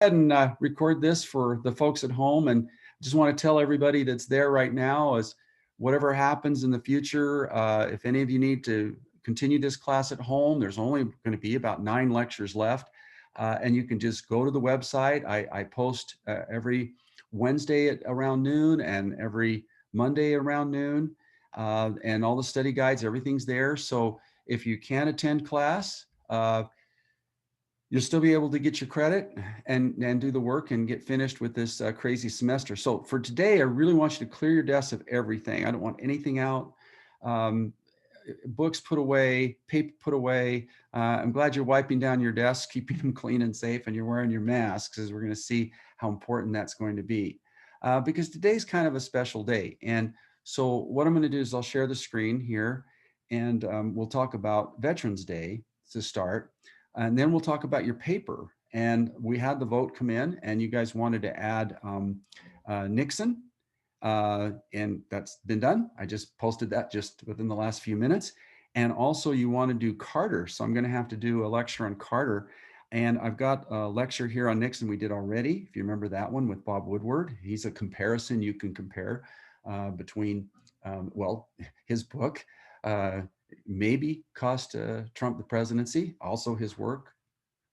ahead and record this for the folks at home. And just want to tell everybody that's there right now is whatever happens in the future, if any of you need to continue this class at home, there's only going to be about 9 lectures left. And you can just go to the website. I post every Wednesday at around noon and every Monday around noon. And all the study guides, everything's there. So if you can attend class, you'll still be able to get your credit and do the work and get finished with this crazy semester. So for today, I really want you to clear your desks of everything. I don't want anything out. Um, Books put away, paper put away. I'm glad you're wiping down your desks, keeping them clean and safe, and you're wearing your masks, as we're going to see how important that's going to be. Because today's kind of a special day. And so what I'm going to do is I'll share the screen here, and we'll talk about Veterans Day to start. And then we'll talk about your paper. And we had the vote come in, and you guys wanted to add Nixon, and that's been done. I just posted that just within the last few minutes. And also you want to do Carter. So I'm going to have to do a lecture on Carter. And I've got a lecture here on Nixon we did already. If you remember that one with Bob Woodward, he's a comparison you can compare between, well, his book maybe cost Trump the presidency. Also his work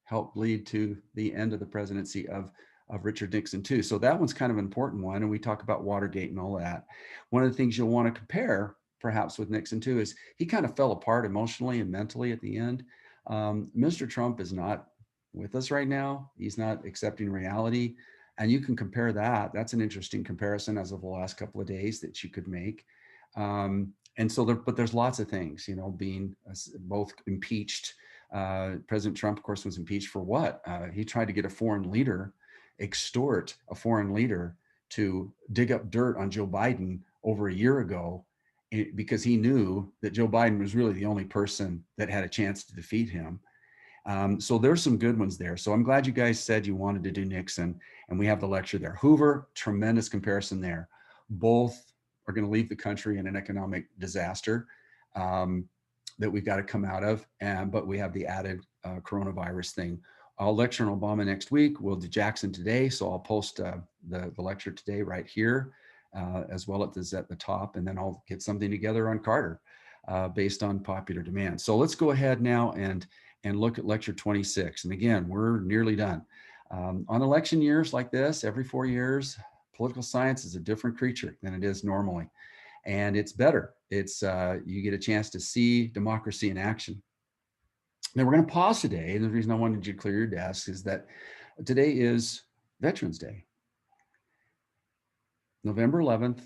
helped lead to the end of the presidency of Richard Nixon too. So that one's kind of an important one. And we talk about Watergate and all that. One of the things you'll want to compare perhaps with Nixon too is he kind of fell apart emotionally and mentally at the end. Mr. Trump is not with us right now. He's not accepting reality. And you can compare that. That's an interesting comparison as of the last couple of days that you could make. And so there, but there's lots of things, you know, being both impeached. President Trump, of course, was impeached for what? He tried to get a foreign leader, extort a foreign leader to dig up dirt on Joe Biden over a year ago because he knew that Joe Biden was really the only person that had a chance to defeat him. So there's some good ones there. So I'm glad you guys said you wanted to do Nixon, and we have the lecture there. Hoover, tremendous comparison there. Both are going to leave the country in an economic disaster that we've got to come out of. But we have the added coronavirus thing. I'll lecture on Obama next week. We'll do Jackson today. So I'll post the lecture today right here, as well as at the top. And then I'll get something together on Carter based on popular demand. So let's go ahead now and look at lecture 26. And again, we're nearly done. On election years like this, every 4 years, political science is a different creature than it is normally. And it's better. It's you get a chance to see democracy in action. Now we're going to pause today. And the reason I wanted you to clear your desks is that today is Veterans Day. November 11th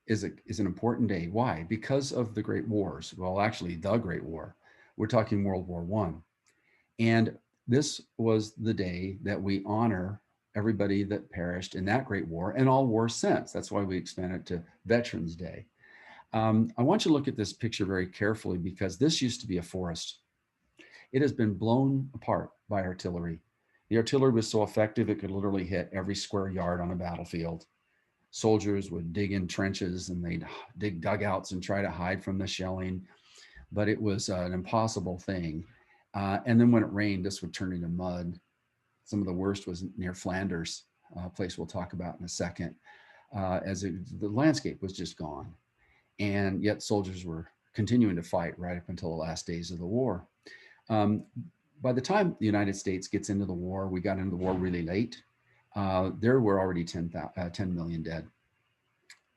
is an important day. Why? Because of the Great Wars. Well, actually, the Great War. We're talking World War I. And this was the day that we honor everybody that perished in that Great War and all wars since. That's why we expanded to Veterans Day. I want you to look at this picture very carefully because this used to be a forest. It has been blown apart by artillery. The artillery was so effective, it could literally hit every square yard on a battlefield. Soldiers would dig in trenches and they'd dig dugouts and try to hide from the shelling, but it was an impossible thing. And then when it rained, this would turn into mud. Some of the worst was near Flanders, a place we'll talk about in a second, the landscape was just gone. And yet soldiers were continuing to fight right up until the last days of the war. Um, by the time the United States gets into the war, we got into the war really late. There were already 10 million dead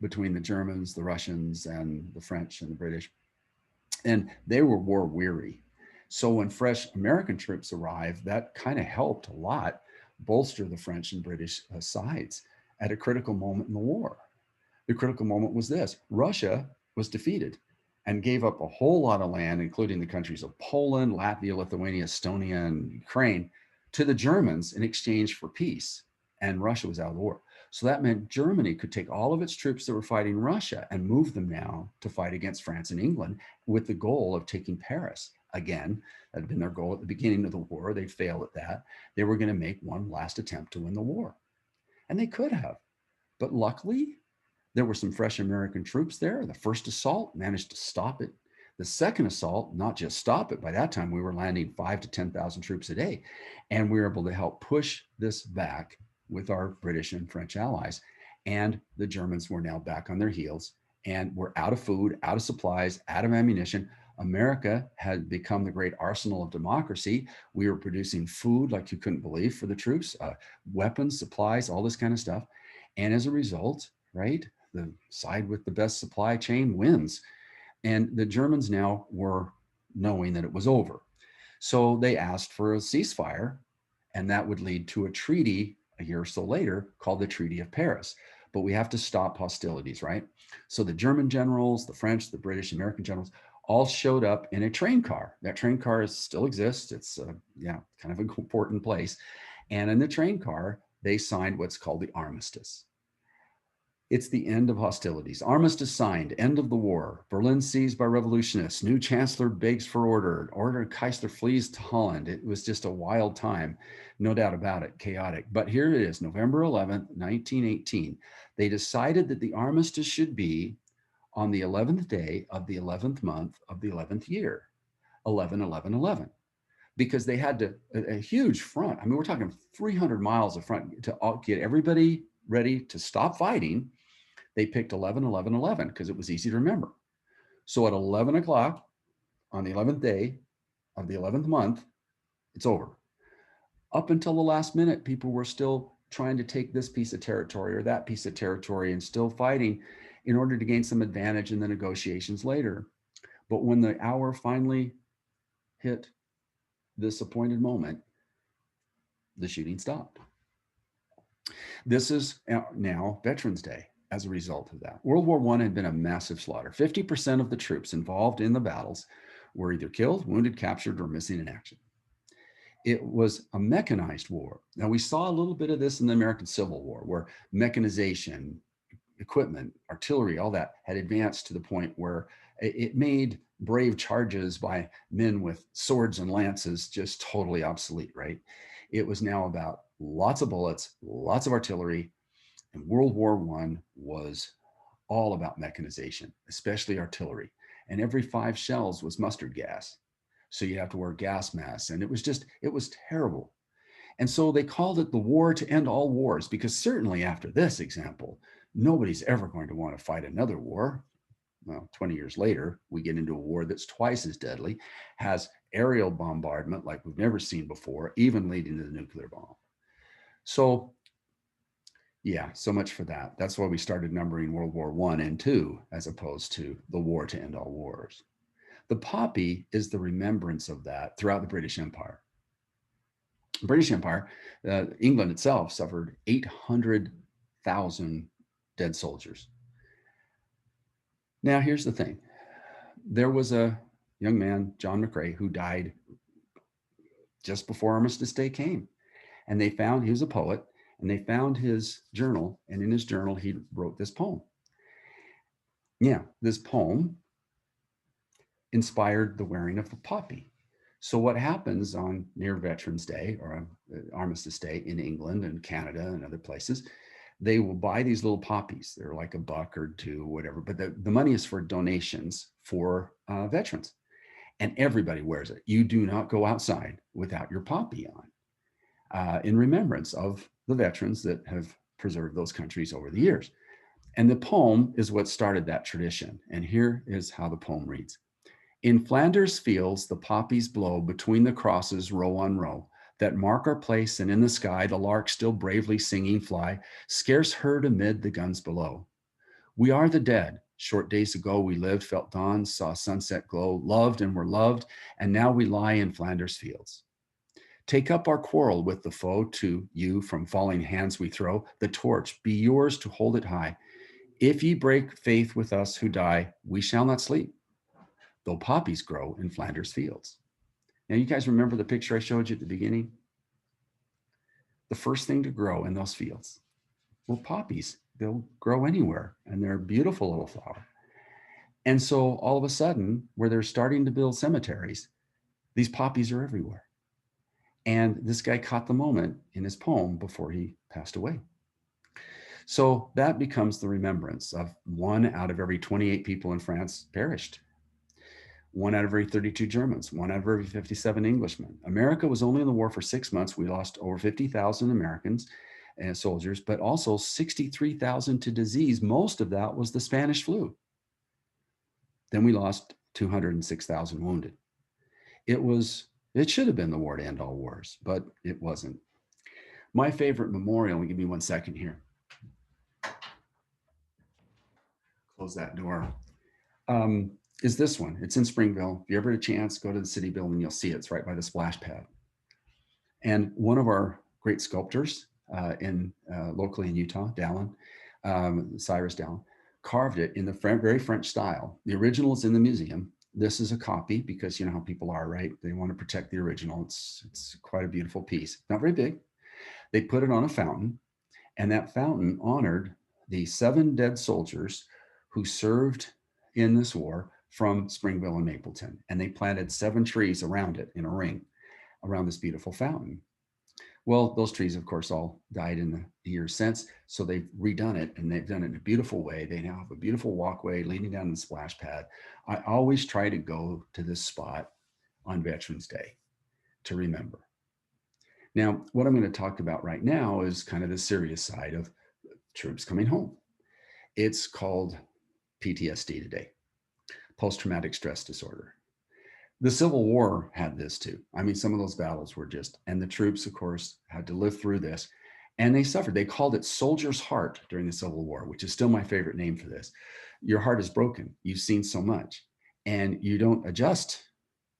between the Germans, the Russians, and the French and the British. And they were war weary. So when fresh American troops arrived, that kind of helped a lot bolster the French and British sides at a critical moment in the war. The critical moment was this: Russia was defeated and gave up a whole lot of land, including the countries of Poland, Latvia, Lithuania, Estonia, and Ukraine, to the Germans in exchange for peace. And Russia was out of the war. So that meant Germany could take all of its troops that were fighting Russia and move them now to fight against France and England with the goal of taking Paris. Again, that had been their goal at the beginning of the war. They failed at that. They were going to make one last attempt to win the war. And they could have. But luckily, there were some fresh American troops there. The first assault managed to stop it. The second assault, not just stop it. By that time, we were landing 5 to 10,000 troops a day. And we were able to help push this back with our British and French allies. And the Germans were now back on their heels and were out of food, out of supplies, out of ammunition. America had become the great arsenal of democracy. We were producing food like you couldn't believe for the troops, weapons, supplies, all this kind of stuff. And as a result, right, the side with the best supply chain wins. And the Germans now were knowing that it was over. So they asked for a ceasefire, and that would lead to a treaty a year or so later called the Treaty of Paris. But we have to stop hostilities, right? So the German generals, the French, the British, American generals all showed up in a train car. That train car still exists. It's kind of an important place. And in the train car, they signed what's called the armistice. It's the end of hostilities. Armistice signed, end of the war. Berlin seized by revolutionists. New chancellor begs for order. Order Kaiser flees to Holland. It was just a wild time, no doubt about it, chaotic. But here it is, November 11th, 1918. They decided that the armistice should be on the 11th day of the 11th month of the 11th year, 11-11-11, because they had a huge front. I mean, we're talking 300 miles of front to get everybody ready to stop fighting. They picked 11-11-11 because it was easy to remember. So at 11 o'clock on the 11th day of the 11th month, it's over. Up until the last minute, people were still trying to take this piece of territory or that piece of territory and still fighting in order to gain some advantage in the negotiations later. But when the hour finally hit this appointed moment, the shooting stopped. This is now Veterans Day as a result of that. World War I had been a massive slaughter. 50% of the troops involved in the battles were either killed, wounded, captured, or missing in action. It was a mechanized war. Now, we saw a little bit of this in the American Civil War, where mechanization, equipment, artillery, all that had advanced to the point where it made brave charges by men with swords and lances just totally obsolete, right? It was now about lots of bullets, lots of artillery, and World War I was all about mechanization, especially artillery. And every 5 shells was mustard gas. So you have to wear gas masks. And it was terrible. And so they called it the war to end all wars, because certainly after this example, nobody's ever going to want to fight another war. Well, 20 years later, we get into a war that's twice as deadly, has aerial bombardment like we've never seen before, even leading to the nuclear bomb. So yeah, so much for that. That's why we started numbering World War I and II as opposed to the war to end all wars. The poppy is the remembrance of that throughout the British Empire. British Empire, England itself suffered 800,000 dead soldiers. Now, here's the thing. There was a young man, John McCrae, who died just before Armistice Day came. And they found, he was a poet, and they found his journal. And in his journal, he wrote this poem. Yeah, this poem inspired the wearing of a poppy. So what happens on near Veterans Day or Armistice Day in England and Canada and other places, they will buy these little poppies. They're like $1 or $2, whatever, but the money is for donations for veterans. And everybody wears it. You do not go outside without your poppy on, in remembrance of the veterans that have preserved those countries over the years. And the poem is what started that tradition. And here is how the poem reads. In Flanders fields, the poppies blow between the crosses row on row that mark our place, and in the sky, the lark still bravely singing fly, scarce heard amid the guns below. We are the dead. Short days ago we lived, felt dawn, saw sunset glow, loved and were loved, and now we lie in Flanders fields. Take up our quarrel with the foe, to you from falling hands we throw, the torch, be yours to hold it high. If ye break faith with us who die, we shall not sleep, though poppies grow in Flanders fields. Now, you guys remember the picture I showed you at the beginning? The first thing to grow in those fields were poppies. They'll grow anywhere, and they're a beautiful little flower. And so all of a sudden, where they're starting to build cemeteries, these poppies are everywhere. And this guy caught the moment in his poem before he passed away. So that becomes the remembrance of 1 out of every 28 people in France perished. 1 out of every 32 Germans, 1 out of every 57 Englishmen. America was only in the war for 6 months. We lost over 50,000 Americans and soldiers, but also 63,000 to disease. Most of that was the Spanish flu. Then we lost 206,000 wounded. It should have been the war to end all wars, but it wasn't. My favorite memorial, give me 1 second here. Close that door. Is this one. It's in Springville. If you ever get a chance, go to the city building, you'll see it. It's right by the splash pad. And one of our great sculptors locally in Utah, Dallin, Cyrus Dallin, carved it in the very French style. The original is in the museum. This is a copy because you know how people are, right? They want to protect the original. It's quite a beautiful piece. Not very big. They put it on a fountain, and that fountain honored the 7 dead soldiers who served in this war from Springville and Mapleton. And they planted 7 trees around it in a ring around this beautiful fountain. Well, those trees, of course, all died in the years since. So they've redone it, and they've done it in a beautiful way. They now have a beautiful walkway leading down the splash pad. I always try to go to this spot on Veterans Day to remember. Now, what I'm going to talk about right now is kind of the serious side of troops coming home. It's called PTSD today, post-traumatic stress disorder. The Civil War had this too. I mean, some of those battles were and the troops, of course, had to live through this, and they suffered. They called it soldier's heart during the Civil War, which is still my favorite name for this. Your heart is broken. You've seen so much, and you don't adjust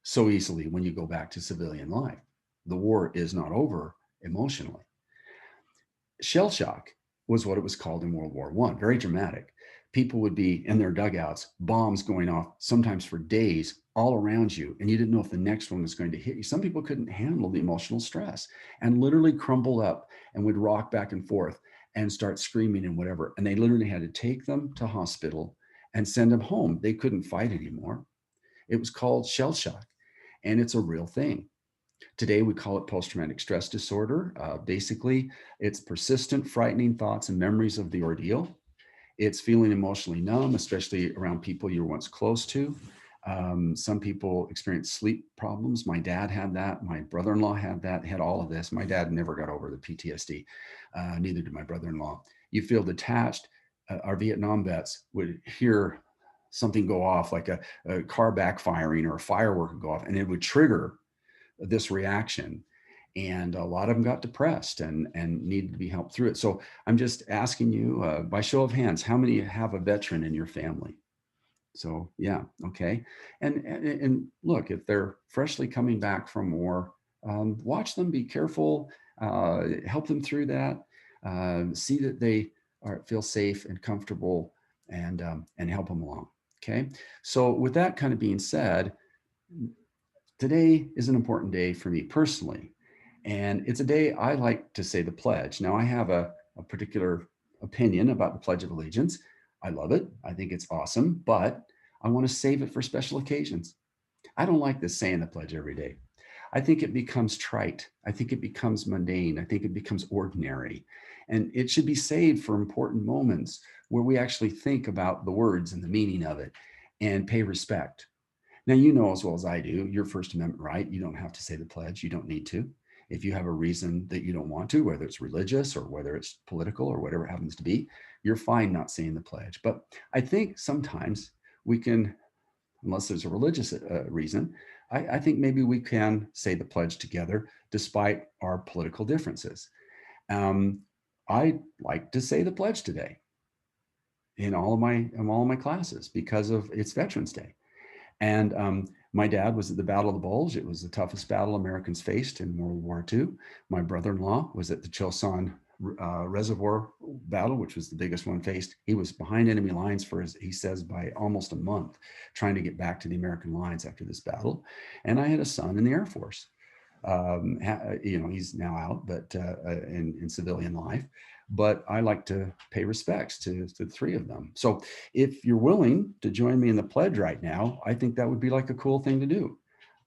so easily when you go back to civilian life. The war is not over emotionally. Shell shock was what it was called in World War I. Very dramatic. People would be in their dugouts, bombs going off, sometimes for days, all around you, and you didn't know if the next one was going to hit you. Some people couldn't handle the emotional stress and literally crumbled up and would rock back and forth and start screaming and whatever. And they literally had to take them to hospital and send them home. They couldn't fight anymore. It was called shell shock, and it's a real thing. Today, we call it post-traumatic stress disorder. Basically, it's persistent, frightening thoughts and memories of the ordeal. It's feeling emotionally numb, especially around people you were once close to. Some people experience sleep problems. My dad had that. My brother-in-law had all of this. My dad never got over the PTSD. Neither did my brother-in-law. You feel detached. Our Vietnam vets would hear something go off, like a car backfiring or a firework go off, and it would trigger this reaction. And a lot of them got depressed and needed to be helped through it. So I'm just asking you, by show of hands, how many have a veteran in your family? So yeah, okay. And look, if they're freshly coming back from war, watch them, be careful, help them through that, see that they feel safe and comfortable, and help them along. Okay. So with that kind of being said, today is an important day for me personally. And it's a day I like to say the pledge. Now, I have a particular opinion about the Pledge of Allegiance. I love it. I think it's awesome, but I want to save it for special occasions. I don't like this saying the pledge every day. I think it becomes trite. I think it becomes mundane. I think it becomes ordinary. And it should be saved for important moments where we actually think about the words and the meaning of it and pay respect. Now, you know as well as I do, your First Amendment right, you don't have to say the pledge. You don't need to. If you have a reason that you don't want to, whether it's religious or whether it's political or whatever it happens to be, you're fine not saying the pledge. But I think sometimes we can, unless there's a religious reason, I think maybe we can say the pledge together despite our political differences. I like to say the pledge today in all of my classes because of it's Veterans Day. And my dad was at the Battle of the Bulge. It was the toughest battle Americans faced in World War II. My brother-in-law was at the Chosin Reservoir battle, which was the biggest one faced. He was behind enemy lines for, he says, by almost a month, trying to get back to the American lines after this battle. And I had a son in the Air Force. He's now out, but in civilian life. But I like to pay respects to the 3 of them. So if you're willing to join me in the pledge right now, I think that would be like a cool thing to do.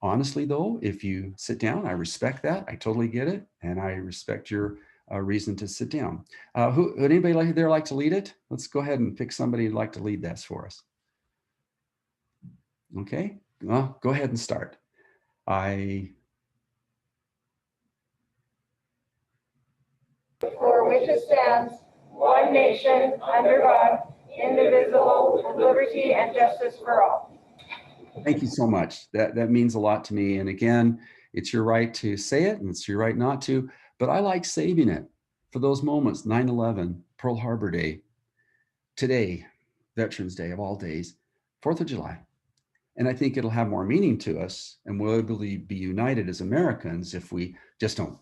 Honestly, though, if you sit down, I respect that. I totally get it. And I respect your reason to sit down. Would anybody like to lead it? Let's go ahead and pick somebody who'd like to lead this for us. Okay. Well, go ahead and start. For which it stands, one nation, under God, indivisible, with liberty and justice for all. Thank you so much. That means a lot to me. And again, it's your right to say it and it's your right not to, but I like saving it for those moments, 9/11, Pearl Harbor Day, today, Veterans Day of all days, 4th of July. And I think it'll have more meaning to us and we'll be united as Americans if we just don't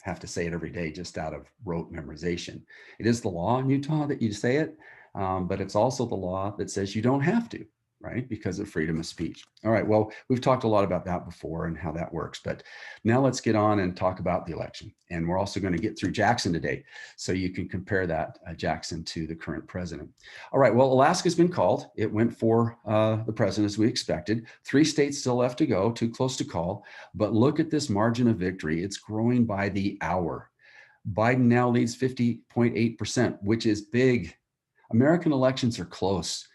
have to say it every day just out of rote memorization. It is the law in Utah that you say it, but it's also the law that says you don't have to, right? Because of freedom of speech. All right, well, we've talked a lot about that before and how that works, but now let's get on and talk about the election. And we're also going to get through Jackson today, so you can compare that Jackson to the current president. All right, well, Alaska's been called. It went for the president as we expected. 3 states still left to go, too close to call, but look at this margin of victory. It's growing by the hour. Biden now leads 50.8%, which is big. American elections are close.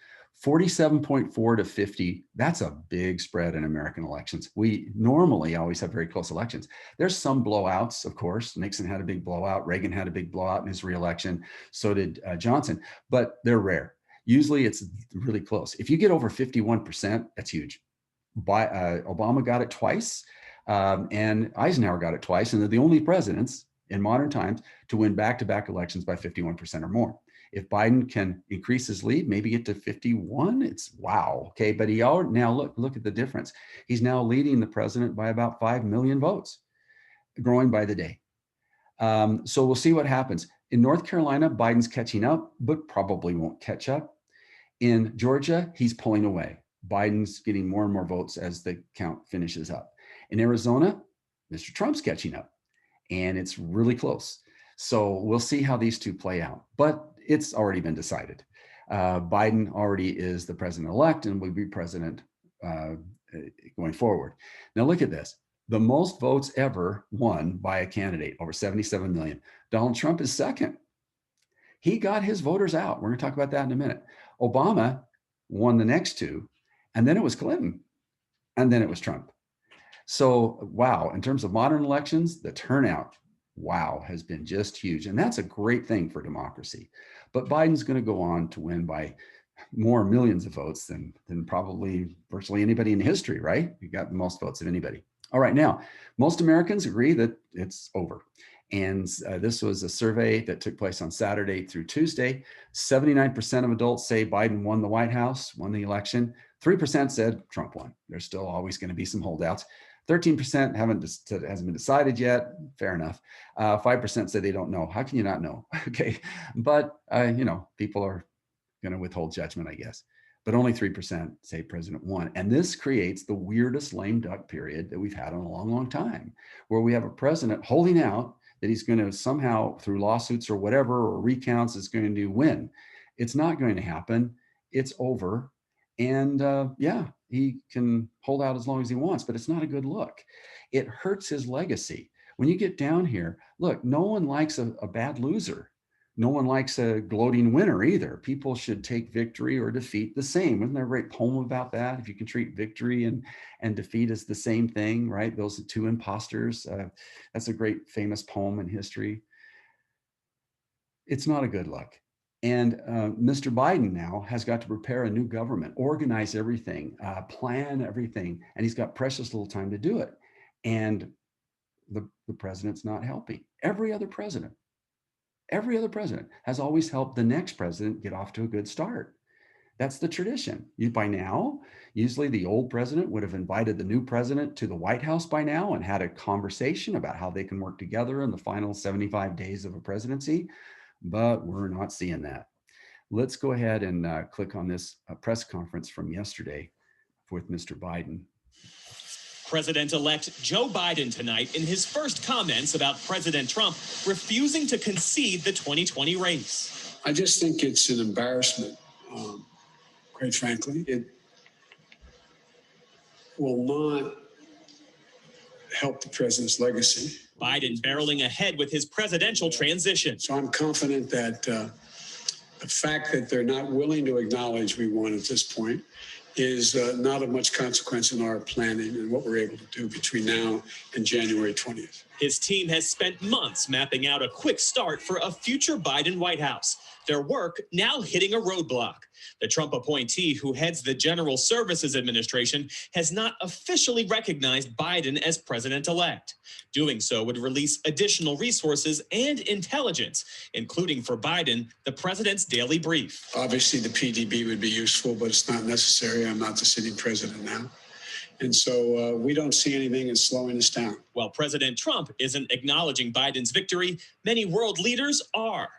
47.4 to 50, that's a big spread in American elections. We normally always have very close elections. There's some blowouts, of course. Nixon had a big blowout. Reagan had a big blowout in his reelection. So did Johnson, but they're rare. Usually it's really close. If you get over 51%, that's huge. Obama got it twice, and Eisenhower got it twice, and they're the only presidents in modern times to win back-to-back elections by 51% or more. If Biden can increase his lead, maybe get to 51, it's wow. Okay, but he already, now look at the difference. He's now leading the president by about 5 million votes, growing by the day. So we'll see what happens. In North Carolina, Biden's catching up, but probably won't catch up. In Georgia, he's pulling away. Biden's getting more and more votes as the count finishes up. In Arizona, Mr. Trump's catching up, and it's really close. So we'll see how these two play out, but it's already been decided. Biden already is the president-elect and will be president going forward. Now look at this. The most votes ever won by a candidate, over 77 million. Donald Trump is second. He got his voters out. We're going to talk about that in a minute. Obama won the next two, and then it was Clinton, and then it was Trump. So, wow, in terms of modern elections, the turnout, wow, has been just huge. And that's a great thing for democracy. But Biden's going to go on to win by more millions of votes than probably virtually anybody in history, right? He got the most votes of anybody. All right, now, most Americans agree that it's over. And this was a survey that took place on Saturday through Tuesday. 79% of adults say Biden won the White House, won the election. 3% said Trump won. There's still always going to be some holdouts. 13% hasn't been decided yet. Fair enough. 5% say they don't know. How can you not know? Okay, but people are going to withhold judgment, I guess. But only 3% say president won. And this creates the weirdest lame duck period that we've had in a long, long time, where we have a president holding out that he's going to somehow, through lawsuits or whatever, or recounts, is going to win. It's not going to happen. It's over. And yeah, he can hold out as long as he wants, but it's not a good look. It hurts his legacy. When you get down here, look, no one likes a bad loser. No one likes a gloating winner either. People should take victory or defeat the same. Isn't there a great poem about that? If you can treat victory and defeat as the same thing, right? Those are two imposters. That's a great famous poem in history. It's not a good look. And Mr. Biden now has got to prepare a new government, organize everything, plan everything, and he's got precious little time to do it. And the president's not helping. Every other president has always helped the next president get off to a good start. That's the tradition. By now, usually the old president would have invited the new president to the White House by now and had a conversation about how they can work together in the final 75 days of a presidency, but we're not seeing that. Let's go ahead and click on this press conference from yesterday with Mr. Biden. President-elect Joe Biden tonight in his first comments about President Trump refusing to concede the 2020 race. I just think it's an embarrassment, quite frankly. It will not help the president's legacy. Biden barreling ahead with his presidential transition. So I'm confident that the fact that they're not willing to acknowledge we won at this point is not of much consequence in our planning and what we're able to do between now and January 20th. His team has spent months mapping out a quick start for a future Biden White House. Their work now hitting a roadblock. The Trump appointee who heads the General Services Administration has not officially recognized Biden as president-elect. Doing so would release additional resources and intelligence, including for Biden, the president's daily brief. Obviously, the PDB would be useful, but it's not necessary. I'm not the sitting president now. And so we don't see anything as slowing us down. While President Trump isn't acknowledging Biden's victory, many world leaders are.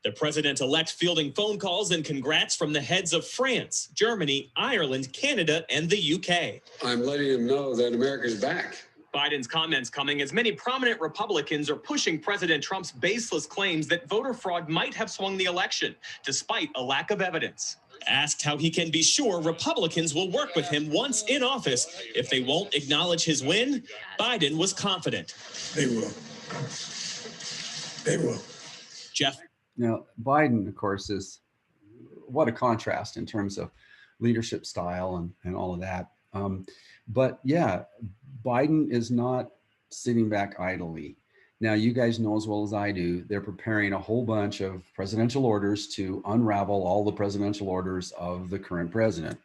The president-elect fielding phone calls and congrats from the heads of France, Germany, Ireland, Canada, and the UK. I'm letting them know that America's back. Biden's comments coming as many prominent Republicans are pushing President Trump's baseless claims that voter fraud might have swung the election, despite a lack of evidence. Asked how he can be sure Republicans will work with him once in office if they won't acknowledge his win, Biden was confident. They will. They will. Jeff. Now, Biden, of course, is what a contrast in terms of leadership style and all of that. But yeah, Biden is not sitting back idly. Now, you guys know as well as I do, they're preparing a whole bunch of presidential orders to unravel all the presidential orders of the current president.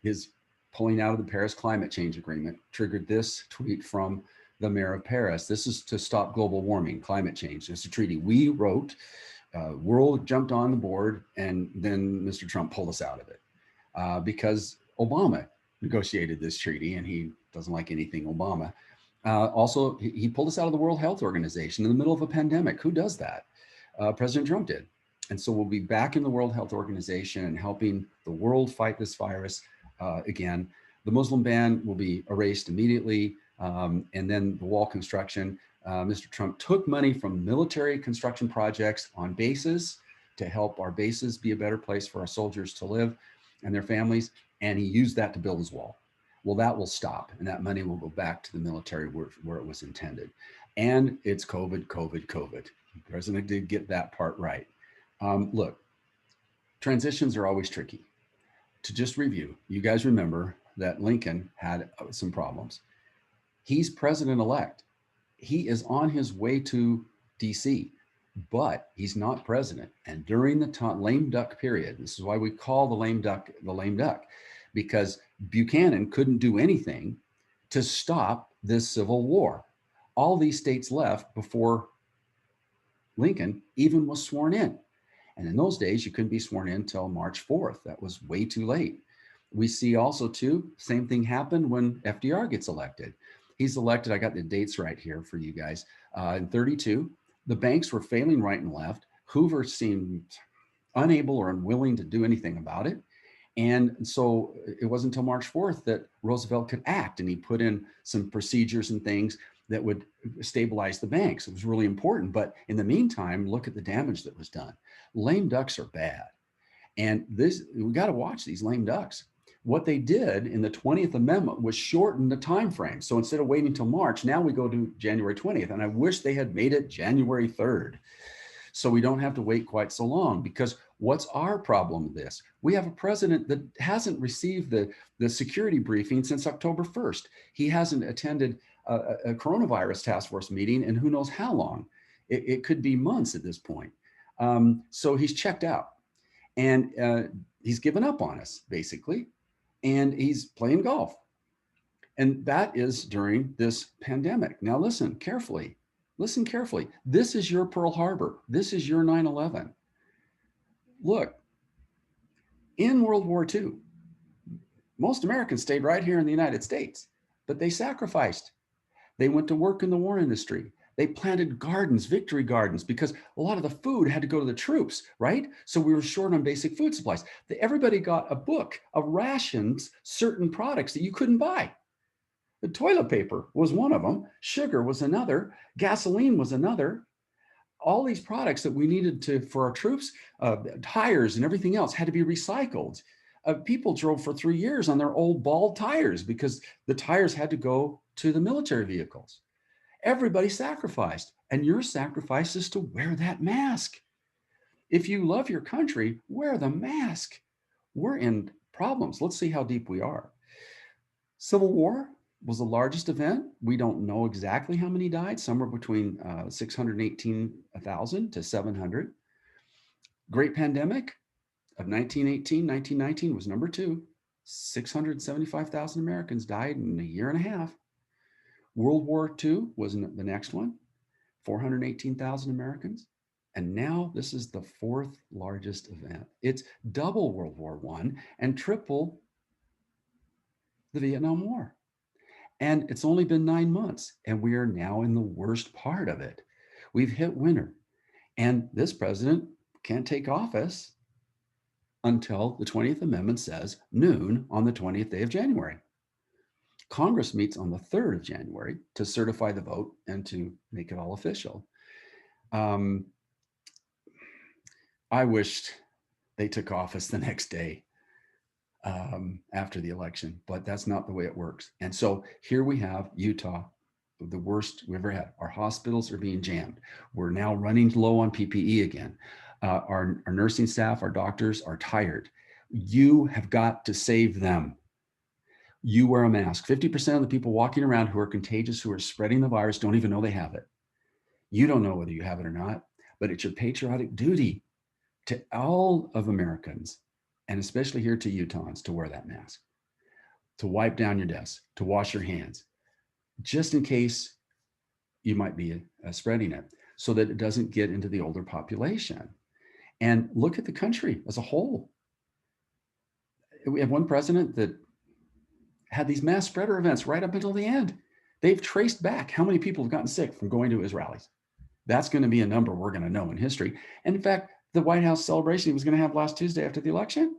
His pulling out of the Paris Climate Change Agreement triggered this tweet from the mayor of Paris. This is to stop global warming, climate change. It's a treaty we wrote. World jumped on the board, and then Mr. Trump pulled us out of it because Obama negotiated this treaty, and he doesn't like anything Obama. Also, he pulled us out of the World Health Organization in the middle of a pandemic. Who does that? President Trump did. And so we'll be back in the World Health Organization and helping the world fight this virus again. The Muslim ban will be erased immediately. And then the wall construction. Mr. Trump took money from military construction projects on bases to help our bases be a better place for our soldiers to live and their families. And he used that to build his wall. Well, that will stop, and that money will go back to the military where it was intended. And it's COVID, COVID, COVID. The president did get that part right. Look, transitions are always tricky. To just review, you guys remember that Lincoln had some problems. He's president-elect. He is on his way to DC, but he's not president. And during the lame duck period, this is why we call the lame duck, because Buchanan couldn't do anything to stop this civil war. All these states left before Lincoln even was sworn in. And in those days, you couldn't be sworn in until March 4th. That was way too late. We see also too, same thing happened when FDR gets elected. He's elected, I got the dates right here for you guys, in 32. The banks were failing right and left. Hoover seemed unable or unwilling to do anything about it. And so it wasn't until March 4th that Roosevelt could act, and he put in some procedures and things that would stabilize the banks. It was really important. But in the meantime, look at the damage that was done. Lame ducks are bad. And we got to watch these lame ducks. What they did in the 20th Amendment was shorten the time frame. So instead of waiting until March, now we go to January 20th. And I wish they had made it January 3rd. So we don't have to wait quite so long, because what's our problem with this? We have a president that hasn't received the security briefing since October 1st. He hasn't attended a coronavirus task force meeting in who knows how long. It could be months at this point. So he's checked out, and he's given up on us, basically, and he's playing golf. And that is during this pandemic. Now listen carefully. Listen carefully. This is your Pearl Harbor. This is your 9/11. Look, in World War II, most Americans stayed right here in the United States, but they sacrificed. They went to work in the war industry. They planted gardens, victory gardens, because a lot of the food had to go to the troops, right? So we were short on basic food supplies. Everybody got a book of rations, certain products that you couldn't buy. The toilet paper was one of them. Sugar was another. Gasoline was another. All these products that we needed for our troops, tires and everything else had to be recycled. People drove for 3 years on their old bald tires because the tires had to go to the military vehicles. Everybody sacrificed, and your sacrifice is to wear that mask. If you love your country, wear the mask. We're in problems. Let's see how deep we are. Civil War was the largest event. We don't know exactly how many died, somewhere between 618,000 to 700. Great Pandemic of 1918, 1919 was number 2. 675,000 Americans died in a year and a half. World War II was the next one, 418,000 Americans. And now this is the 4th largest event. It's double World War I and triple the Vietnam War. And it's only been 9 months, and we are now in the worst part of it. We've hit winter, and this president can't take office until the 20th Amendment says noon on the 20th day of January. Congress meets on the 3rd of January to certify the vote and to make it all official. I wished they took office the next day after the election, but that's not the way it works. And so here we have Utah, the worst we've ever had. Our hospitals are being jammed. We're now running low on PPE again. Our nursing staff, our doctors are tired. You have got to save them. You wear a mask. 50% of the people walking around who are contagious, who are spreading the virus, don't even know they have it. You don't know whether you have it or not, but it's your patriotic duty to all of Americans, and especially here to Utahns, to wear that mask, to wipe down your desk, to wash your hands, just in case you might be spreading it, so that it doesn't get into the older population. And look at the country as a whole. We have one president that had these mass spreader events right up until the end. They've traced back how many people have gotten sick from going to his rallies. That's going to be a number we're going to know in history. And in fact, the White House celebration he was going to have last Tuesday after the election,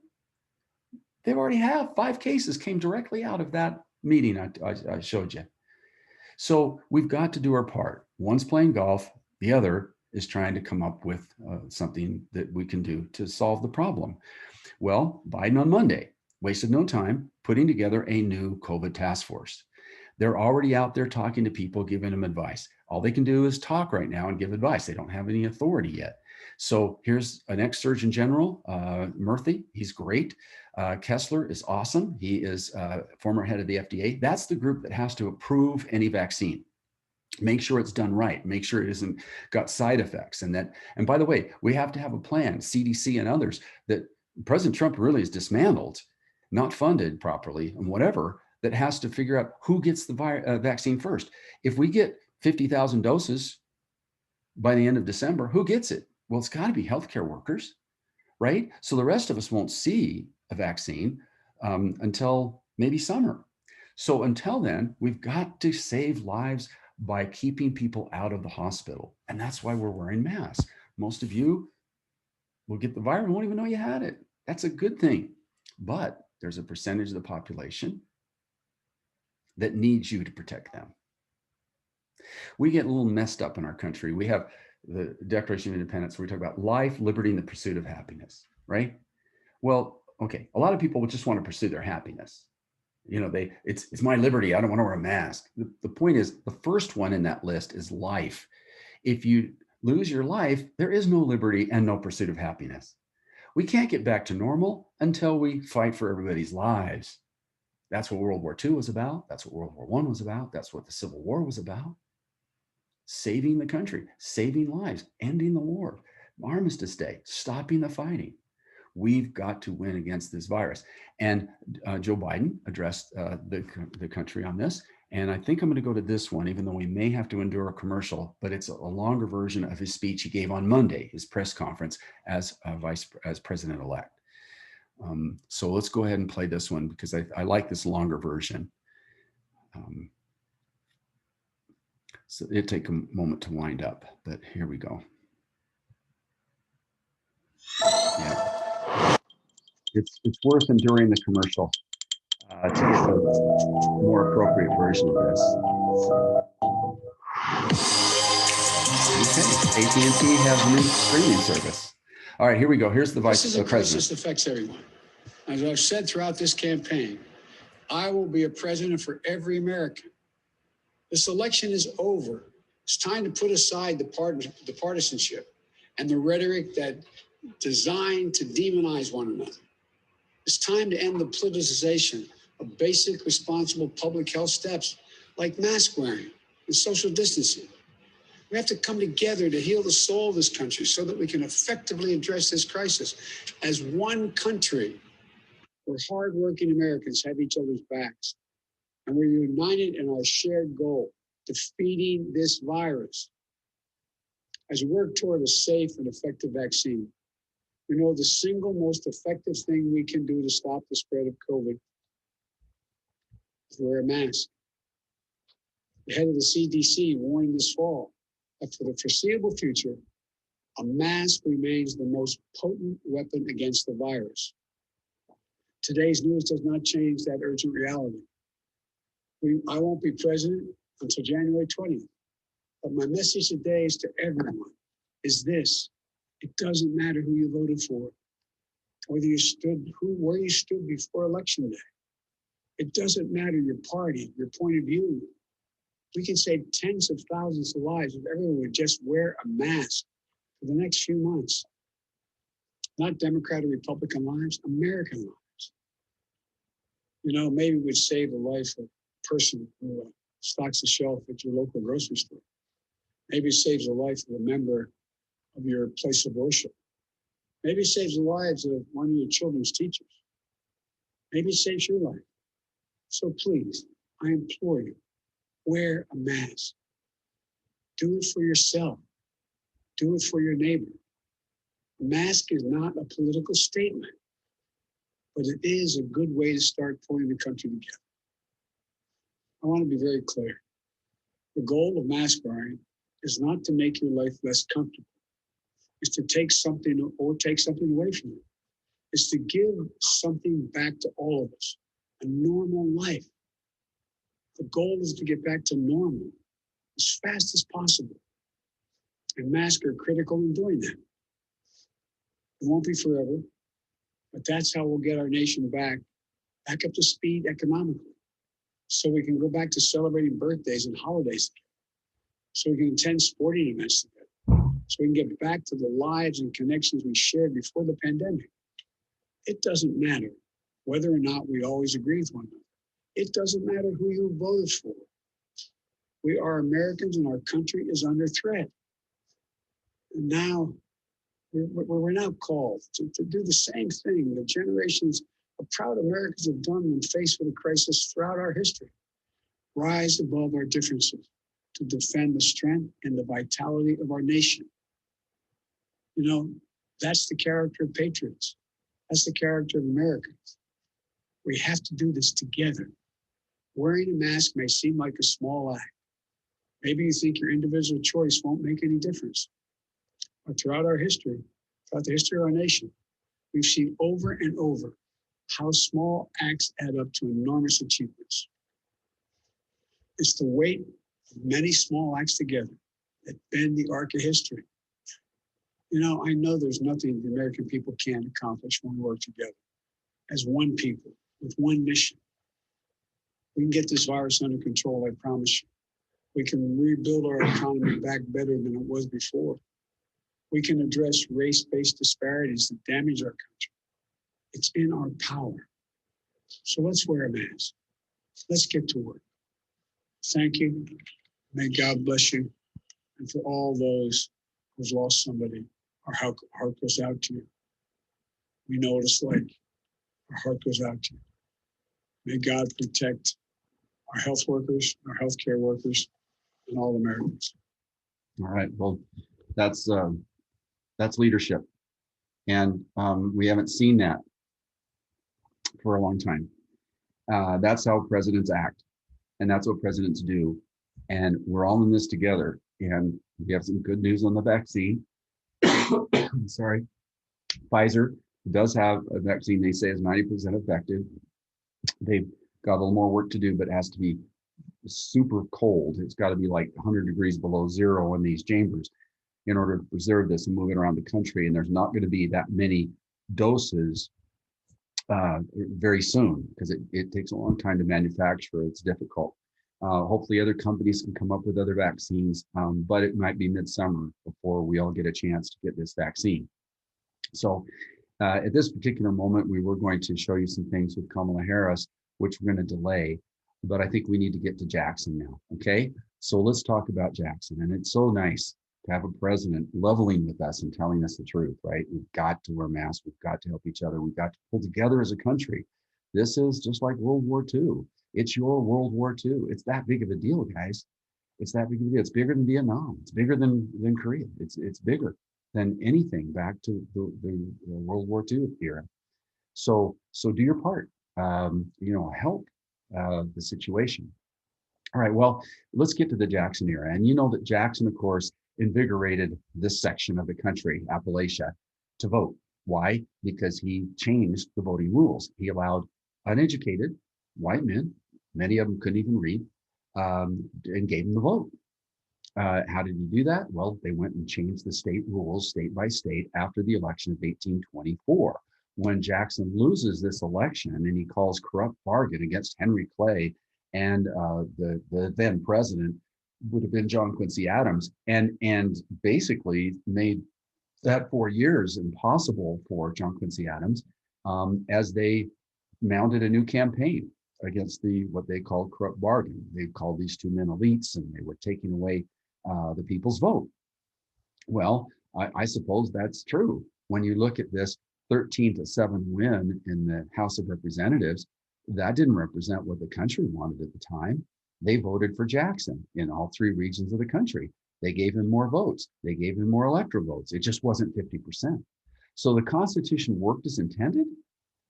they've already have 5 cases came directly out of that meeting I showed you. So we've got to do our part. One's playing golf, the other is trying to come up with something that we can do to solve the problem. Well, Biden on Monday wasted no time putting together a new COVID task force. They're already out there talking to people, giving them advice. All they can do is talk right now and give advice. They don't have any authority yet. So here's an ex-Surgeon General, Murthy. He's great. Kessler is awesome. He is former head of the FDA. That's the group that has to approve any vaccine. Make sure it's done right. Make sure it isn't got side effects. And by the way, we have to have a plan, CDC and others, that President Trump really is dismantled, not funded properly, and whatever, that has to figure out who gets the vaccine first. If we get 50,000 doses by the end of December, who gets it? Well, it's got to be healthcare workers, right? So the rest of us won't see a vaccine until maybe summer. So until then, we've got to save lives by keeping people out of the hospital. And that's why we're wearing masks. Most of you will get the virus and won't even know you had it. That's a good thing. But there's a percentage of the population that needs you to protect them. We get a little messed up in our country. We have the Declaration of Independence where we talk about life, liberty, and the pursuit of happiness, right? Well, okay, a lot of people would just want to pursue their happiness. You know, it's my liberty. I don't want to wear a mask. The point is, the first one in that list is life. If you lose your life, there is no liberty and no pursuit of happiness. We can't get back to normal until we fight for everybody's lives. That's what World War II was about. That's what World War I was about. That's what the Civil War was about. Saving the country, saving lives, ending the war, Armistice Day, stopping the fighting. We've got to win against this virus. And Joe Biden addressed the country on this. And I think I'm going to go to this one, even though we may have to endure a commercial, but it's a longer version of his speech he gave on Monday, his press conference as president-elect. So let's go ahead and play this one because I like this longer version. So it'll take a moment to wind up, but here we go. Yeah, it's worth enduring the commercial to get the more appropriate version of this. Okay, AT&T has a new streaming service. All right, here we go. Here's the vice president. This is a crisis that affects everyone. As I've said throughout this campaign, I will be a president for every American. This election is over. It's time to put aside the partisanship and the rhetoric that designed to demonize one another. It's time to end the politicization of basic responsible public health steps like mask wearing and social distancing. We have to come together to heal the soul of this country so that we can effectively address this crisis as one country where hardworking Americans have each other's backs. And we're united in our shared goal, defeating this virus. As we work toward a safe and effective vaccine, we know the single most effective thing we can do to stop the spread of COVID is wear a mask. The head of the CDC warned this fall that for the foreseeable future, a mask remains the most potent weapon against the virus. Today's news does not change that urgent reality. I won't be president until January 20th. But my message today is to everyone is this: it doesn't matter who you voted for, whether you stood, where you stood before Election Day. It doesn't matter your party, your point of view. We can save tens of thousands of lives if everyone would just wear a mask for the next few months. Not Democrat or Republican lives, American lives. You know, maybe it would save the life of a person who stocks a shelf at your local grocery store. Maybe it saves the life of a member of your place of worship. Maybe it saves the lives of one of your children's teachers. Maybe it saves your life. So please, I implore you, wear a mask. Do it for yourself. Do it for your neighbor. A mask is not a political statement, but it is a good way to start pulling the country together. I want to be very clear. The goal of mask wearing is not to make your life less comfortable. It's to take something away from you. It's to give something back to all of us, a normal life. The goal is to get back to normal as fast as possible. And masks are critical in doing that. It won't be forever, but that's how we'll get our nation back up to speed economically. So we can go back to celebrating birthdays and holidays together. So we can attend sporting events together. So we can get back to the lives and connections we shared before the pandemic. It doesn't matter whether or not we always agree with one another. It doesn't matter who you voted for. We are Americans and our country is under threat. And now we're now called to do the same thing the generations of proud Americans have done when faced with a crisis throughout our history. Rise above our differences to defend the strength and the vitality of our nation. You know, that's the character of patriots. That's the character of Americans. We have to do this together. Wearing a mask may seem like a small act. Maybe you think your individual choice won't make any difference. But throughout our history, throughout the history of our nation, we've seen over and over how small acts add up to enormous achievements. It's the weight of many small acts together that bend the arc of history. You know, I know there's nothing the American people can't accomplish when we work together as one people with one mission. We can get this virus under control, I promise you. We can rebuild our economy back better than it was before. We can address race-based disparities that damage our country. It's in our power. So let's wear a mask. Let's get to work. Thank you. May God bless you. And for all those who've lost somebody, our heart goes out to you. We know what it's like. Our heart goes out to you. May God protect our health workers, our healthcare workers, and all Americans. All right. Well, that's leadership, and we haven't seen that for a long time. That's how presidents act, and that's what presidents do. And we're all in this together. And we have some good news on the vaccine. Sorry, Pfizer does have a vaccine they say is 90% effective. They've got a little more work to do, but it has to be super cold. It's got to be like 100 degrees below zero in these chambers in order to preserve this and move it around the country. And there's not going to be that many doses very soon because it takes a long time to manufacture. It's difficult. Hopefully other companies can come up with other vaccines, but it might be midsummer before we all get a chance to get this vaccine. So At this particular moment, we were going to show you some things with Kamala Harris, which we're going to delay, but I think we need to get to Jackson now. Okay, so let's talk about Jackson. And it's so nice to have a president leveling with us and telling us the truth, right? We've got to wear masks. We've got to help each other. We've got to pull together as a country. This is just like World War II. It's your World War II. It's that big of a deal, guys. It's that big of a deal. It's bigger than Vietnam. It's bigger than Korea. It's bigger than anything back to the World War II era. So do your part. Help the situation. All right. Well, let's get to the Jackson era, and you know that Jackson, of course, invigorated this section of the country, Appalachia, to vote. Why? Because he changed the voting rules. He allowed uneducated white men, many of them couldn't even read, and gave them the vote. How did he do that? Well, they went and changed the state rules state by state after the election of 1824. When Jackson loses this election and he calls corrupt bargain against Henry Clay and the then president would have been John Quincy Adams, and basically made that 4 years impossible for John Quincy Adams, as they mounted a new campaign against what they called corrupt bargain. They called these two men elites, and they were taking away the people's vote. Well, I suppose that's true. When you look at this 13-7 win in the House of Representatives, that didn't represent what the country wanted at the time. They voted for Jackson in all 3 regions of the country. They gave him more votes. They gave him more electoral votes. It just wasn't 50%. So the Constitution worked as intended,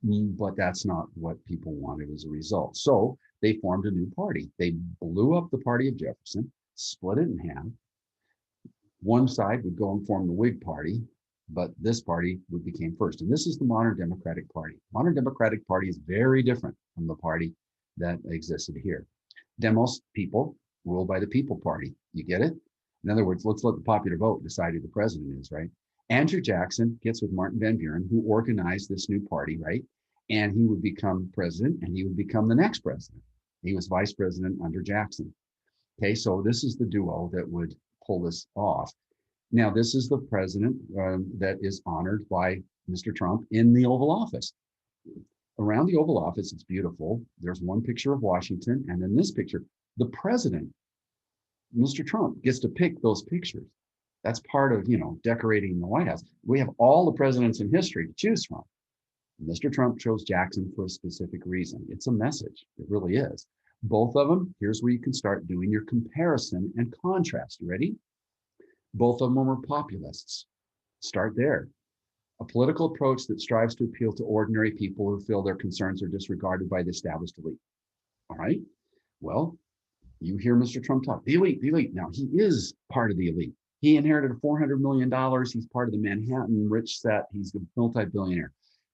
but that's not what people wanted as a result. So they formed a new party. They blew up the party of Jefferson, split it in half. One side would go and form the Whig Party, but this party became first. And this is the modern Democratic Party. Modern Democratic Party is very different from the party that existed here. Demos, people, ruled by the People Party. You get it? In other words, let's let the popular vote decide who the president is, right? Andrew Jackson gets with Martin Van Buren, who organized this new party, right? And he would become president, and he would become the next president. He was vice president under Jackson. Okay, so this is the duo that would pull this off. Now, this is the president that is honored by Mr. Trump in the Oval Office. Around the Oval Office, it's beautiful. There's one picture of Washington, and in this picture, the president, Mr. Trump, gets to pick those pictures. That's part of, decorating the White House. We have all the presidents in history to choose from. Mr. Trump chose Jackson for a specific reason. It's a message. It really is. Both of them, here's where you can start doing your comparison and contrast. Ready? Both of them were populists. Start there. A political approach that strives to appeal to ordinary people who feel their concerns are disregarded by the established elite. All right? Well, you hear Mr. Trump talk, the elite, the elite. Now, he is part of the elite. He inherited $400 million. He's part of the Manhattan rich set. He's a multi-billionaire.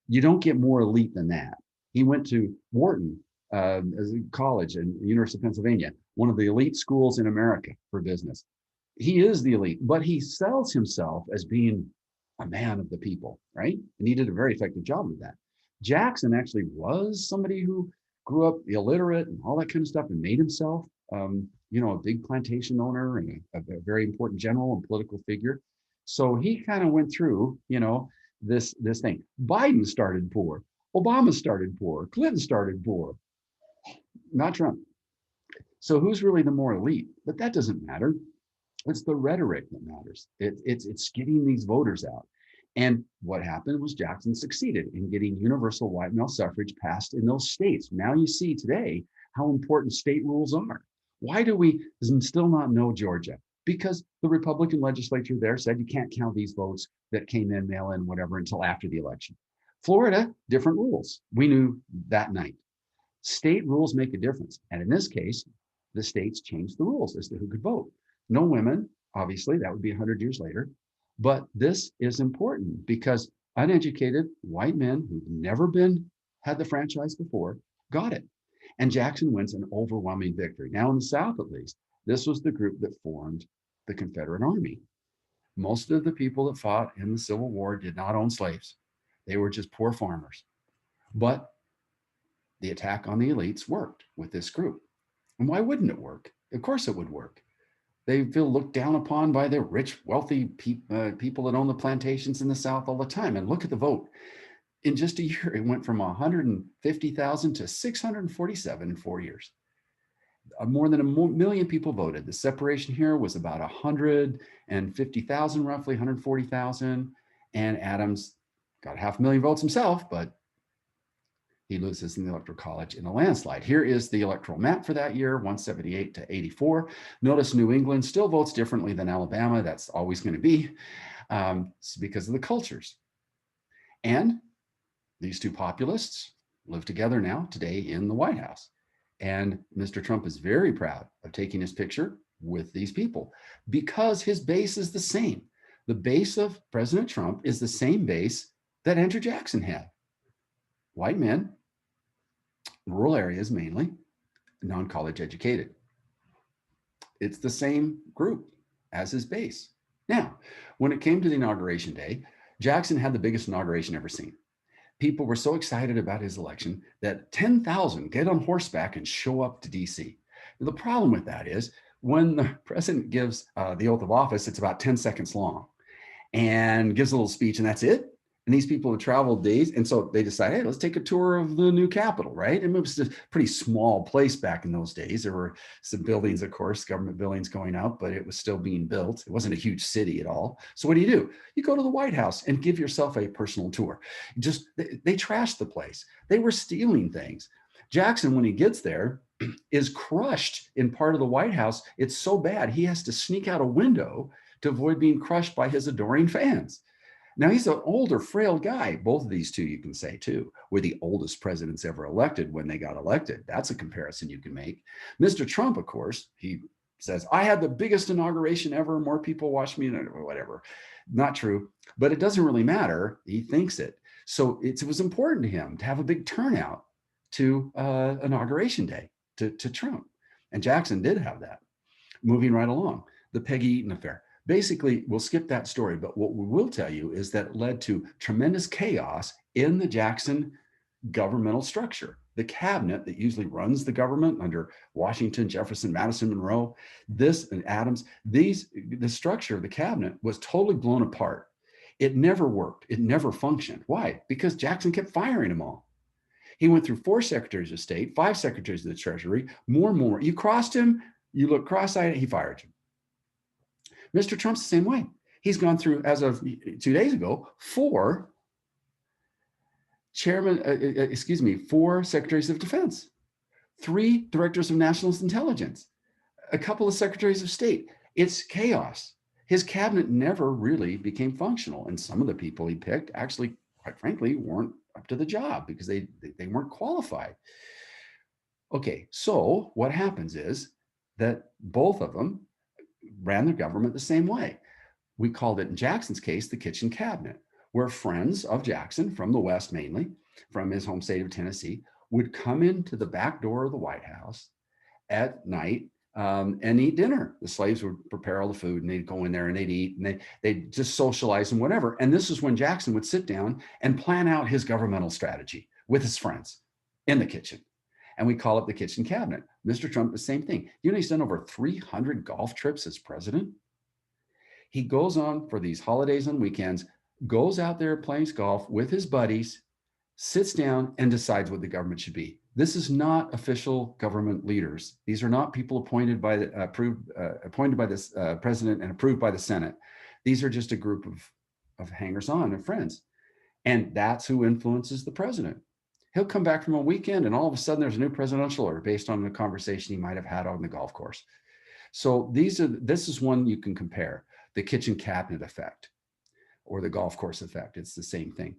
You don't get more elite than that. He went to Wharton as a college and University of Pennsylvania, one of the elite schools in America for business. He is the elite, but he sells himself as being a man of the people, right? And he did a very effective job of that. Jackson actually was somebody who grew up illiterate and all that kind of stuff and made himself, a big plantation owner and a very important general and political figure. So he kind of went through, this thing. Biden started poor. Obama started poor. Clinton started poor. Not Trump. So who's really the more elite? But that doesn't matter. It's the rhetoric that matters. It's getting these voters out. And what happened was Jackson succeeded in getting universal white male suffrage passed in those states. Now you see today how important state rules are. Why do we still not know Georgia? Because the Republican legislature there said you can't count these votes that came in, mail in, whatever, until after the election. Florida, different rules. We knew that night. State rules make a difference. And in this case, the states changed the rules as to who could vote. No women, obviously, that would be 100 years later. But this is important because uneducated white men who've never had the franchise before got it. And Jackson wins an overwhelming victory. Now in the South, at least, this was the group that formed the Confederate Army. Most of the people that fought in the Civil War did not own slaves. They were just poor farmers. But the attack on the elites worked with this group. And why wouldn't it work? Of course it would work. They feel looked down upon by the rich, wealthy people that own the plantations in the South all the time. And look at the vote. In just a year, it went from 150,000 to 647 in 4 years. More than a million people voted. The separation here was about 150,000, roughly 140,000. And Adams got 500,000 votes himself, but he loses in the Electoral College in a landslide. Here is the electoral map for that year, 178 to 84. Notice New England still votes differently than Alabama. That's always going to be because of the cultures. And these two populists live together now today in the White House. And Mr. Trump is very proud of taking his picture with these people because his base is the same. The base of President Trump is the same base that Andrew Jackson had. White men, rural areas mainly, non-college educated. It's the same group as his base. Now, when it came to the inauguration day, Jackson had the biggest inauguration ever seen. People were so excited about his election that 10,000 get on horseback and show up to DC. The problem with that is when the president gives the oath of office, it's about 10 seconds long and gives a little speech and that's it. And these people have traveled days. And so they decide, hey, let's take a tour of the new Capitol, right? And it was a pretty small place back in those days. There were some buildings, of course, government buildings going up, but it was still being built. It wasn't a huge city at all. So what do? You go to the White House and give yourself a personal tour. They trashed the place. They were stealing things. Jackson, when he gets there, is crushed in part of the White House. It's so bad, he has to sneak out a window to avoid being crushed by his adoring fans. Now, he's an older, frail guy. Both of these two, you can say, too, were the oldest presidents ever elected when they got elected. That's a comparison you can make. Mr. Trump, of course, he says, I had the biggest inauguration ever. More people watched me, or whatever. Not true, but it doesn't really matter. He thinks it. So it was important to him to have a big turnout to inauguration day to Trump. And Jackson did have that. Moving right along, the Peggy Eaton affair. Basically, we'll skip that story, but what we will tell you is that it led to tremendous chaos in the Jackson governmental structure. The cabinet that usually runs the government under Washington, Jefferson, Madison, Monroe, this and Adams, the structure of the cabinet was totally blown apart. It never worked. It never functioned. Why? Because Jackson kept firing them all. He went through 4 secretaries of state, 5 secretaries of the Treasury, more. You crossed him, you look cross-eyed, he fired you. Mr. Trump's the same way. He's gone through, as of 2 days ago, 4 secretaries of defense, 3 directors of national intelligence, a couple of secretaries of state. It's chaos. His cabinet never really became functional. And some of the people he picked actually, quite frankly, weren't up to the job because they weren't qualified. Okay, so what happens is that both of them ran their government the same way. We called it, in Jackson's case, the kitchen cabinet, where friends of Jackson from the West, mainly from his home state of Tennessee, would come into the back door of the White House at night and eat dinner. The slaves would prepare all the food and they'd go in there and they'd eat and they'd just socialize and whatever. And this is when Jackson would sit down and plan out his governmental strategy with his friends in the kitchen. And we call it the kitchen cabinet. Mr. Trump, the same thing. You know, he's done over 300 golf trips as president. He goes on for these holidays and weekends, goes out there, plays golf with his buddies, sits down and decides what the government should be. This is not official government leaders. These are not people appointed by the appointed by this president and approved by the Senate. These are just a group of hangers-on and friends. And that's who influences the president. He'll come back from a weekend and all of a sudden there's a new presidential order based on the conversation he might have had on the golf course. So this is one you can compare, the kitchen cabinet effect or the golf course effect. It's the same thing.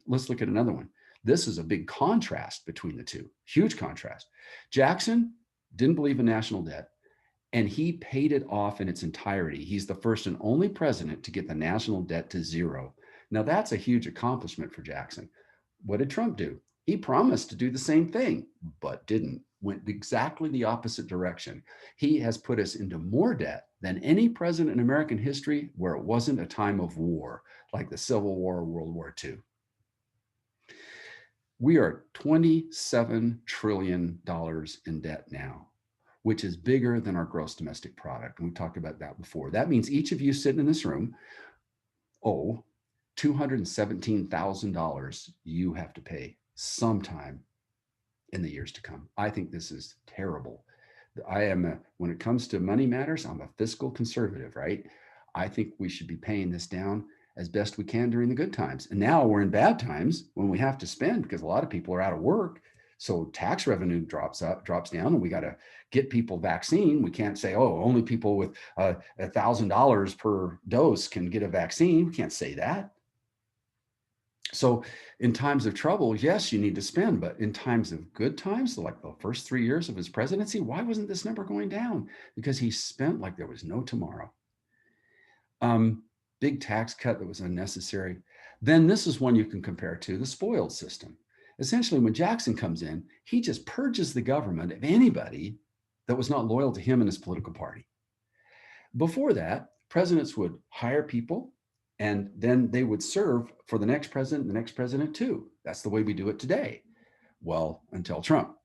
Let's look at another one. This is a big contrast between the two, huge contrast. Jackson didn't believe in national debt and he paid it off in its entirety. He's the first and only president to get the national debt to 0. Now that's a huge accomplishment for Jackson. What did Trump do? He promised to do the same thing, but didn't, went exactly the opposite direction. He has put us into more debt than any president in American history where it wasn't a time of war, like the Civil War or World War II. We are $27 trillion in debt now, which is bigger than our gross domestic product. And we talked about that before. That means each of you sitting in this room owe $217,000 you have to pay sometime in the years to come. I think this is terrible. When it comes to money matters, I'm a fiscal conservative, right? I think we should be paying this down as best we can during the good times. And now we're in bad times when we have to spend because a lot of people are out of work. So tax revenue drops down, and we got to get people vaccine. We can't say, oh, only people with $1,000 per dose can get a vaccine. We can't say that. So in times of trouble, yes, you need to spend, but in times of good times, like the first 3 years of his presidency, why wasn't this number going down? Because he spent like there was no tomorrow. Big tax cut that was unnecessary. Then this is one you can compare to the spoiled system. Essentially, when Jackson comes in, he just purges the government of anybody that was not loyal to him and his political party. Before that, presidents would hire people, and then they would serve for the next president too. That's the way we do it today. Well, until Trump.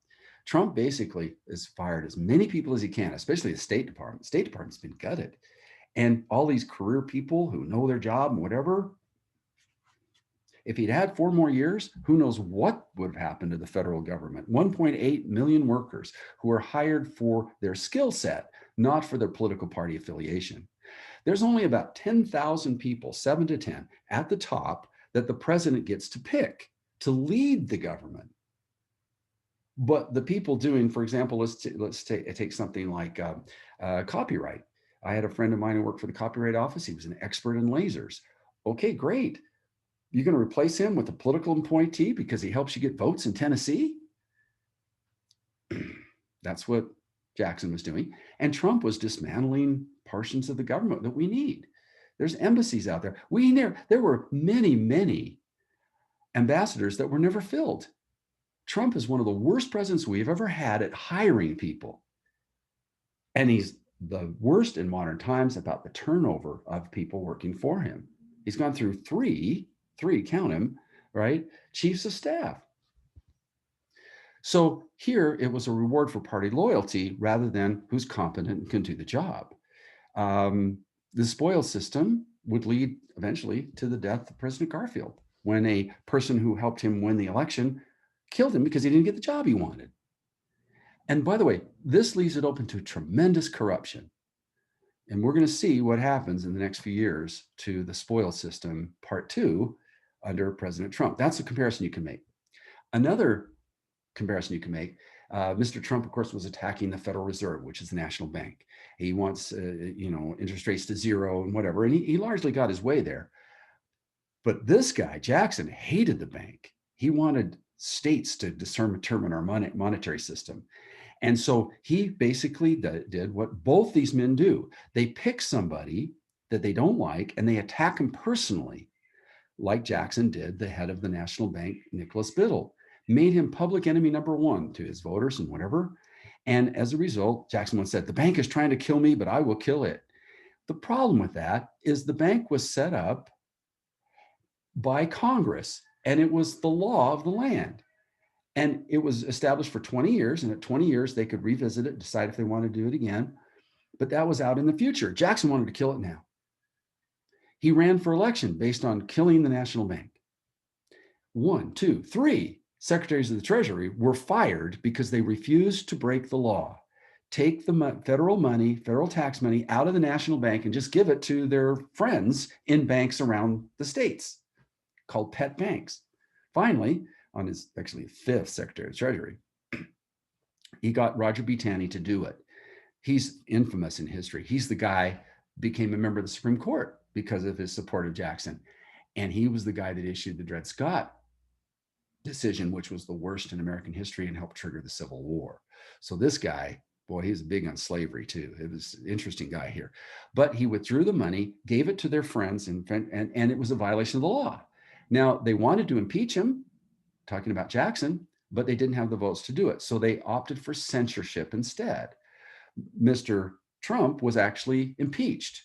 Trump basically has fired as many people as he can, especially the State Department. The State Department's been gutted. And all these career people who know their job and whatever, if he'd had 4 more years, who knows what would have happened to the federal government. 1.8 million workers who are hired for their skill set, not for their political party affiliation. There's only about 10,000 people, 7 to 10, at the top that the president gets to pick to lead the government. But the people doing, for example, let's take something like copyright. I had a friend of mine who worked for the Copyright Office. He was an expert in lasers. Okay, great. You're going to replace him with a political appointee because he helps you get votes in Tennessee? That's what Jackson was doing. And Trump was dismantling portions of the government that we need. There's embassies out there. There were many, many ambassadors that were never filled. Trump is one of the worst presidents we've ever had at hiring people. And he's the worst in modern times about the turnover of people working for him. He's gone through three, count him, right? Chiefs of staff. So here it was a reward for party loyalty rather than who's competent and can do the job. The spoil system would lead eventually to the death of President Garfield when a person who helped him win the election killed him because he didn't get the job he wanted. And by the way, this leaves it open to tremendous corruption. And we're going to see what happens in the next few years to the spoil system, part 2, under President Trump. That's a comparison you can make. Another comparison you can make, Mr. Trump, of course, was attacking the Federal Reserve, which is the national bank. He wants, interest rates to zero and whatever, and he largely got his way there. But this guy, Jackson, hated the bank. He wanted states to determine our monetary system. And so he basically did what both these men do. They pick somebody that they don't like and they attack him personally, like Jackson did the head of the National Bank, Nicholas Biddle, made him public enemy number 1 to his voters and whatever. And as a result, Jackson once said, the bank is trying to kill me, but I will kill it. The problem with that is the bank was set up by Congress, and it was the law of the land. And it was established for 20 years, and at 20 years, they could revisit it, decide if they want to do it again. But that was out in the future. Jackson wanted to kill it now. He ran for election based on killing the national bank. 1, 2, 3 secretaries of the Treasury were fired because they refused to break the law, take the federal money, federal tax money out of the national bank and just give it to their friends in banks around the states called pet banks. Finally, on his actually 5th Secretary of the Treasury, he got Roger B. Taney to do it. He's infamous in history. He's the guy became a member of the Supreme Court because of his support of Jackson. And he was the guy that issued the Dred Scott decision, which was the worst in American history and helped trigger the Civil War. So this guy, boy, he's big on slavery too. It was an interesting guy here. But he withdrew the money, gave it to their friends, and it was a violation of the law. Now, they wanted to impeach him, talking about Jackson, but they didn't have the votes to do it. So they opted for censorship instead. Mr. Trump was actually impeached.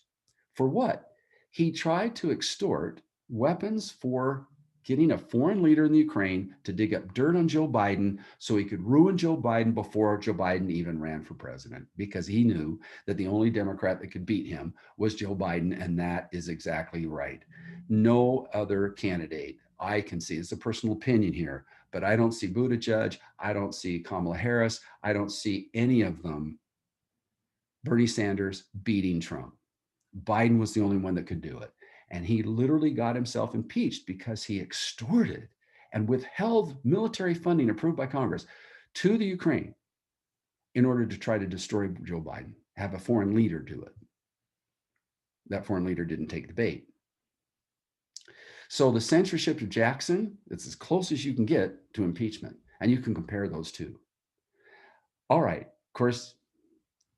For what? He tried to extort weapons for getting a foreign leader in the Ukraine to dig up dirt on Joe Biden so he could ruin Joe Biden before Joe Biden even ran for president, because he knew that the only Democrat that could beat him was Joe Biden, and that is exactly right. No other candidate I can see, it's a personal opinion here, but I don't see Buttigieg, I don't see Kamala Harris, I don't see any of them, Bernie Sanders, beating Trump. Biden was the only one that could do it. And he literally got himself impeached because he extorted and withheld military funding approved by Congress to the Ukraine in order to try to destroy Joe Biden, have a foreign leader do it. That foreign leader didn't take the bait. So the censorship of Jackson, it's as close as you can get to impeachment. And you can compare those two. All right, of course,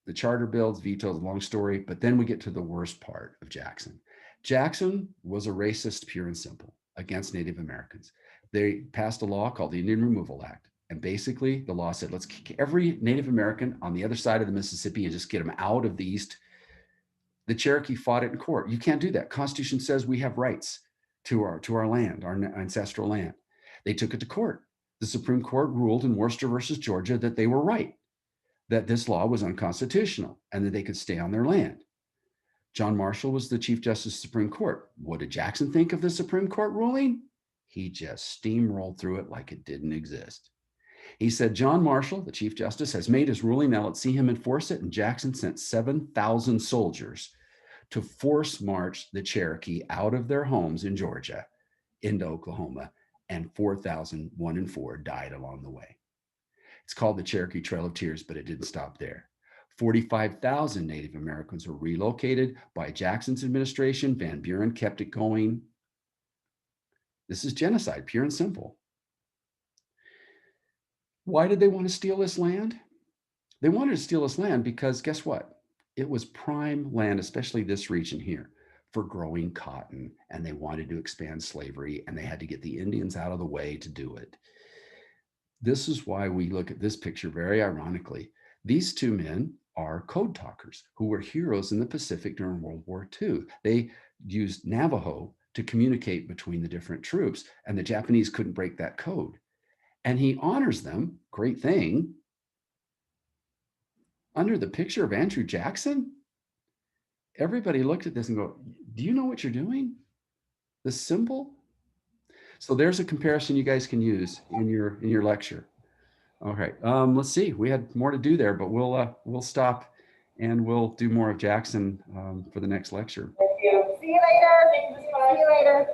the charter bills, vetoes, long story, but then we get to the worst part of Jackson. Jackson was a racist, pure and simple, against Native Americans. They passed a law called the Indian Removal Act. And basically the law said, let's kick every Native American on the other side of the Mississippi and just get them out of the East. The Cherokee fought it in court. You can't do that. Constitution says we have rights to our land, our ancestral land. They took it to court. The Supreme Court ruled in Worcester versus Georgia that they were right, that this law was unconstitutional and that they could stay on their land. John Marshall was the Chief Justice of the Supreme Court. What did Jackson think of the Supreme Court ruling? He just steamrolled through it like it didn't exist. He said, John Marshall, the Chief Justice, has made his ruling. Now let's see him enforce it. And Jackson sent 7,000 soldiers to force march the Cherokee out of their homes in Georgia into Oklahoma. And 4,000, 1 in 4, died along the way. It's called the Cherokee Trail of Tears, but it didn't stop there. 45,000 Native Americans were relocated by Jackson's administration. Van Buren kept it going. This is genocide, pure and simple. Why did they want to steal this land? They wanted to steal this land because guess what? It was prime land, especially this region here, for growing cotton. And they wanted to expand slavery and they had to get the Indians out of the way to do it. This is why we look at this picture very ironically. These two men are code talkers who were heroes in the Pacific during World War II. They used Navajo to communicate between the different troops, and the Japanese couldn't break that code. And he honors them, great thing, under the picture of Andrew Jackson. Everybody looked at this and go, do you know what you're doing? The symbol? So there's a comparison you guys can use in your lecture. All right, let's see. We had more to do there, but we'll stop and we'll do more of Jackson for the next lecture. Thank you. See you later. See you later.